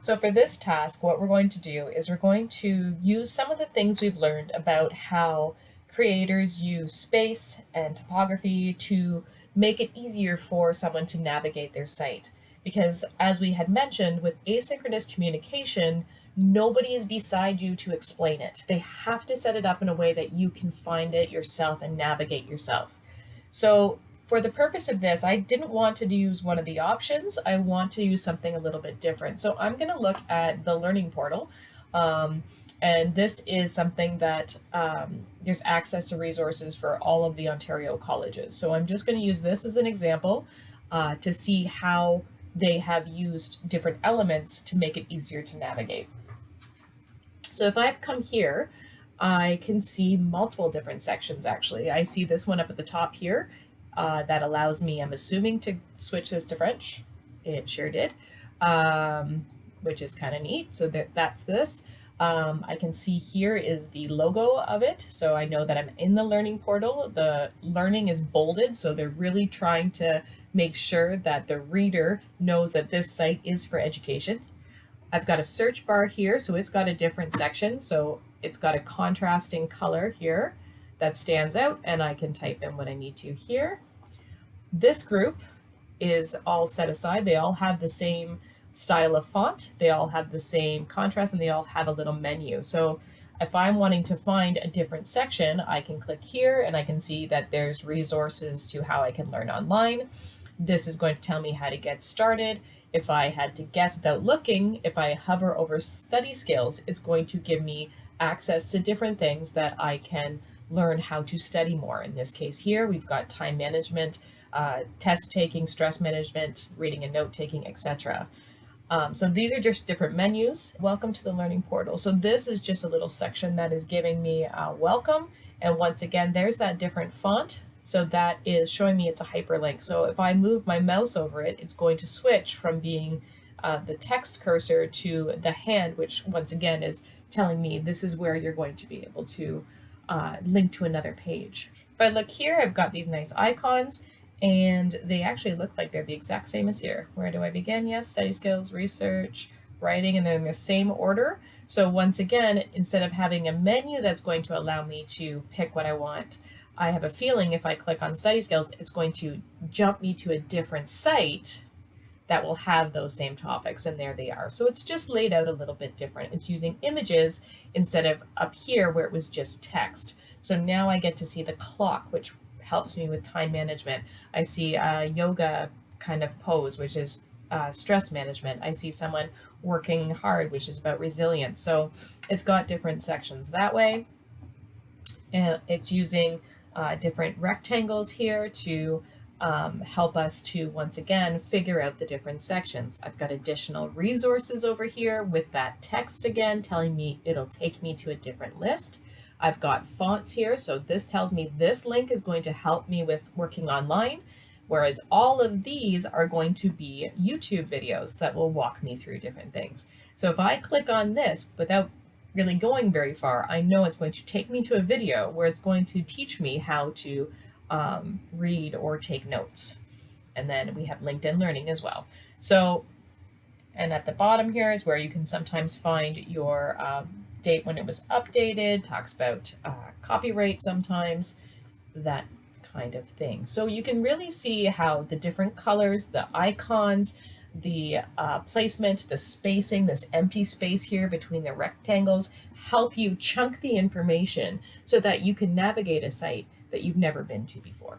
So for this task, what we're going to do is we're going to use some of the things we've learned about how creators use space and topography to make it easier for someone to navigate their site. Because as we had mentioned, with asynchronous communication, nobody is beside you to explain it. They have to set it up in a way that you can find it yourself and navigate yourself. So for the purpose of this, I didn't want to use one of the options. I want to use something a little bit different. So I'm going to look at the Learning Portal. And this is something that there's access to resources for all of the Ontario colleges. So I'm just going to use this as an example to see how they have used different elements to make it easier to navigate. So if I've come here, I can see multiple different sections actually. I see this one up at the top here that allows me, I'm assuming, to switch this to French. It sure did, which is kind of neat. So that's this. I can see here is the logo of it. So I know that I'm in the Learning Portal. The learning is bolded, so they're really trying to make sure that the reader knows that this site is for education. I've got a search bar here, so it's got a different section. So it's got a contrasting color here that stands out, and I can type in what I need to here. This group is all set aside. They all have the same style of font, they all have the same contrast, and they all have a little menu. So if I'm wanting to find a different section, I can click here and I can see that there's resources to how I can learn online. This is going to tell me how to get started. If I had to guess without looking, if I hover over study skills, it's going to give me access to different things that I can learn how to study more. In this case here, we've got time management, test taking, stress management, reading and note taking, etc. So these are just different menus. Welcome to the Learning Portal. So this is just a little section that is giving me a welcome. And once again, there's that different font. So that is showing me it's a hyperlink. So if I move my mouse over it, it's going to switch from being the text cursor to the hand, which once again is telling me this is where you're going to be able to link to another page. If I look here, I've got these nice icons, and they actually look like they're the exact same as here. Where do I begin? Yes, study skills, research, writing, and they're in the same order. So once again, instead of having a menu that's going to allow me to pick what I want, I have a feeling if I click on study skills, it's going to jump me to a different site that will have those same topics, and there they are. So it's just laid out a little bit different. It's using images instead of up here where it was just text. So now I get to see the clock, which helps me with time management. I see a yoga kind of pose, which is stress management. I see someone working hard, which is about resilience. So it's got different sections that way. And it's using different rectangles here to help us to, once again, figure out the different sections. I've got additional resources over here with that text again, telling me it'll take me to a different list. I've got fonts here, so this tells me this link is going to help me with working online, whereas all of these are going to be YouTube videos that will walk me through different things. So if I click on this without really going very far, I know it's going to take me to a video where it's going to teach me how to read or take notes. And then we have LinkedIn Learning as well. So, and at the bottom here is where you can sometimes find your date when it was updated, talks about copyright sometimes, that kind of thing. So you can really see how the different colors, the icons, the placement, the spacing, this empty space here between the rectangles help you chunk the information so that you can navigate a site that you've never been to before.